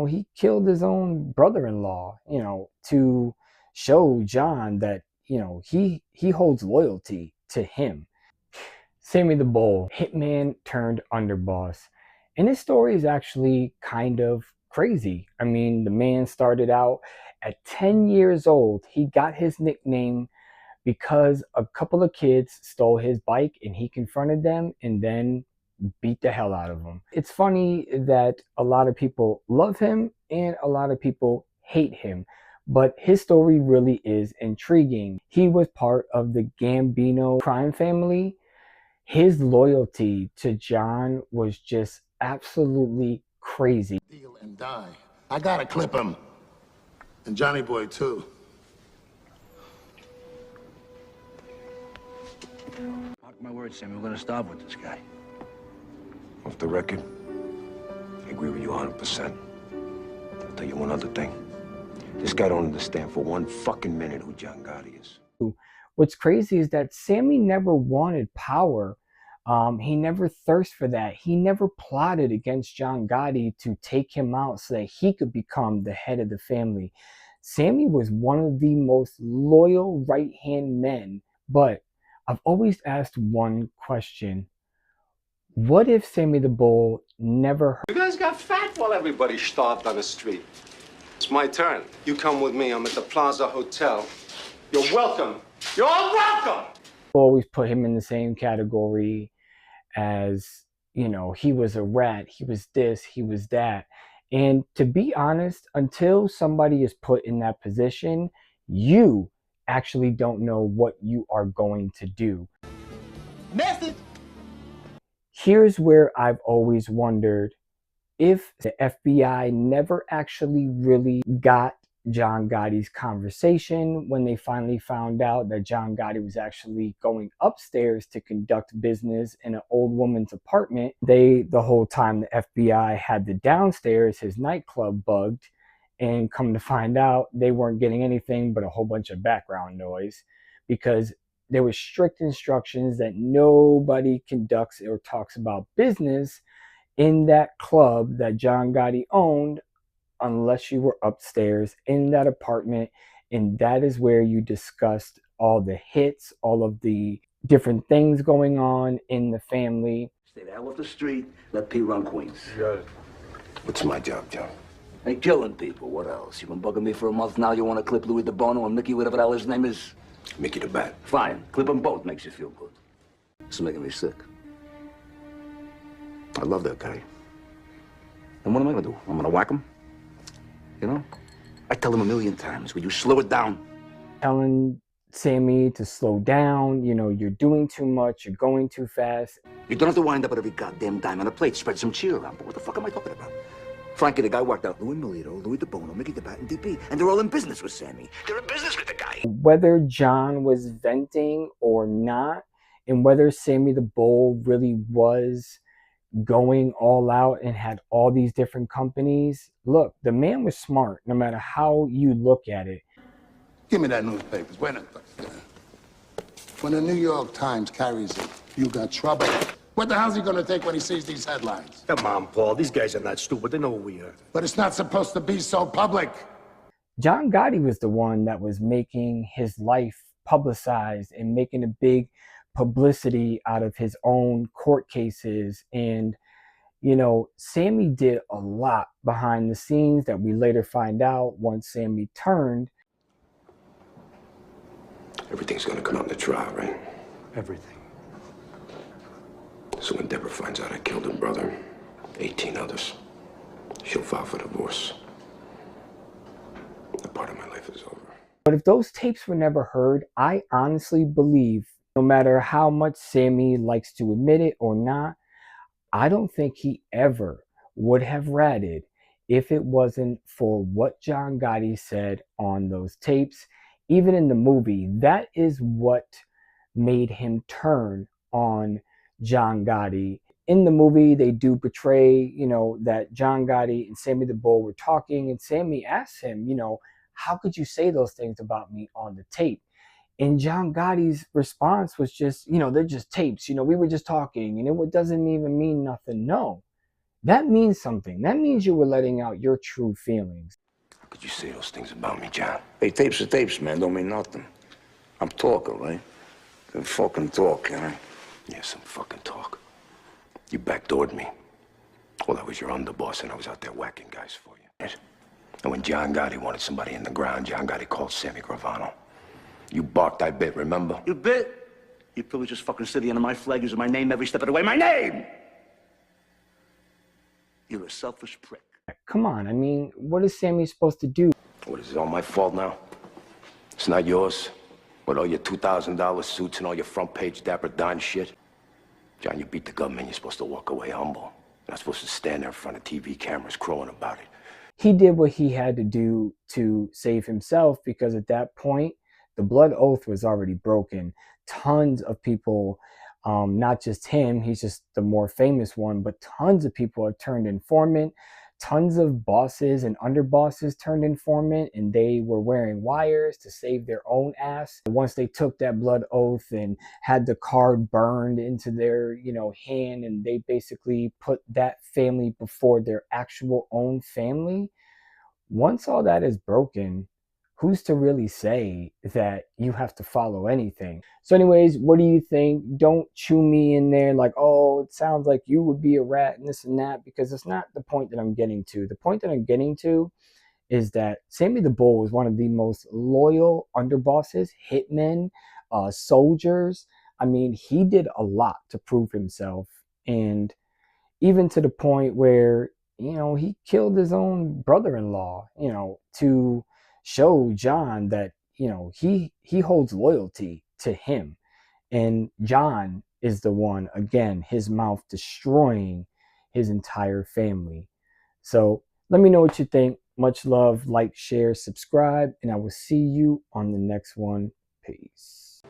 He killed his own brother-in-law, to show John that, he holds loyalty to him. Sammy the Bull, hitman turned underboss. And his story is actually kind of crazy. I mean, the man started out at 10 years old. He got his nickname because a couple of kids stole his bike and he confronted them and then beat the hell out of them. It's funny that a lot of people love him and a lot of people hate him, but his story really is intriguing. He was part of the Gambino crime family. His loyalty to John was just absolutely crazy. Deal and die. I gotta clip him. And Johnny Boy, too. Mark my words, Sammy, we're gonna starve with this guy. Off the record, I agree with you 100%. I'll tell you one other thing. This guy don't understand for one fucking minute who John Gotti is. What's crazy is that Sammy never wanted power. He never thirsted for that. He never plotted against John Gotti to take him out so that he could become the head of the family. Sammy was one of the most loyal right-hand men, but I've always asked one question. What if Sammy the Bull never heard? You guys got fat while everybody starved on the street. It's my turn. You come with me. I'm at the Plaza Hotel. You're welcome. You're all welcome! Always put him in the same category as, he was a rat, he was this, he was that. And to be honest, until somebody is put in that position, you actually don't know what you are going to do. Message! Here's where I've always wondered if the FBI never actually really got John Gotti's conversation when they finally found out that John Gotti was actually going upstairs to conduct business in an old woman's apartment. The whole time the FBI had the downstairs, his nightclub, bugged, and come to find out they weren't getting anything but a whole bunch of background noise because there was strict instructions that nobody conducts or talks about business in that club that John Gotti owned unless you were upstairs in that apartment, and that is where you discussed all the hits, all of the different things going on in the family. Stay the hell off the street, let P run Queens. Got it. What's my job, John? Ain't killing people, what else? You've been bugging me for a month now, you want to clip Louis DeBono and Mickey, whatever the hell his name is? Mickey the Bat. Fine, clip them both, makes you feel good. This is making me sick. I love that guy. And what am I gonna do? I'm gonna whack him? I tell him 1,000,000 times, will you slow it down? Telling Sammy to slow down, you're doing too much, you're going too fast. You don't have to wind up at every goddamn dime on a plate, spread some cheer around, but what the fuck am I talking about? Frankie, the guy worked out Louis Milito, Louis DeBono, Mickey the Bat, and DP, and they're all in business with Sammy. They're in business with the guy. Whether John was venting or not, and whether Sammy the Bull really was going all out and had all these different companies. Look, the man was smart, no matter how you look at it. Give me that newspaper. When the New York Times carries it, you got trouble. What the hell's he gonna think when he sees these headlines? Come on, Paul. These guys are not stupid. They know who we are. But it's not supposed to be so public. John Gotti was the one that was making his life publicized and making a big publicity out of his own court cases. And, Sammy did a lot behind the scenes that we later find out once Sammy turned. Everything's gonna come out in the trial, right? Everything. So when Deborah finds out I killed her brother, 18 others, she'll file for divorce. That part of my life is over. But if those tapes were never heard, I honestly believe, no matter how much Sammy likes to admit it or not, I don't think he ever would have ratted if it wasn't for what John Gotti said on those tapes. Even in the movie, that is what made him turn on John Gotti. In the movie, they do portray, that John Gotti and Sammy the Bull were talking, and Sammy asks him, how could you say those things about me on the tape? And John Gotti's response was just, they're just tapes. We were just talking, and it doesn't even mean nothing. No, that means something. That means you were letting out your true feelings. How could you say those things about me, John? Hey, tapes are tapes, man. Don't mean nothing. I'm talking, right? Some fucking talk, you know? Yeah, some fucking talk. You backdoored me. Well, I was your underboss, and I was out there whacking guys for you. Right? And when John Gotti wanted somebody in the ground, John Gotti called Sammy Gravano. You barked, I bit, remember? You bit? You privileged this fucking city under my flag using my name every step of the way. My name! You're a selfish prick. Come on, I mean, what is Sammy supposed to do? What, is it all my fault now? It's not yours? With all your $2,000 suits and all your front-page Dapper Dan shit? John, you beat the government, you're supposed to walk away humble. You're not supposed to stand there in front of TV cameras crowing about it. He did what he had to do to save himself, because at that point, the blood oath was already broken. Tons of people, not just him, he's just the more famous one, but tons of people have turned informant. Tons of bosses and underbosses turned informant, and they were wearing wires to save their own ass. Once they took that blood oath and had the card burned into their, hand, and they basically put that family before their actual own family. Once all that is broken, who's to really say that you have to follow anything? So anyways, what do you think? Don't chew me in there like, oh, it sounds like you would be a rat and this and that, because it's not the point that I'm getting to. The point that I'm getting to is that Sammy the Bull was one of the most loyal underbosses, hitmen, soldiers. I mean, he did a lot to prove himself, and even to the point where, he killed his own brother-in-law, to show John that, he holds loyalty to him. And John is the one, again, his mouth destroying his entire family. So let me know what you think. Much love, like, share, subscribe, and I will see you on the next one. Peace.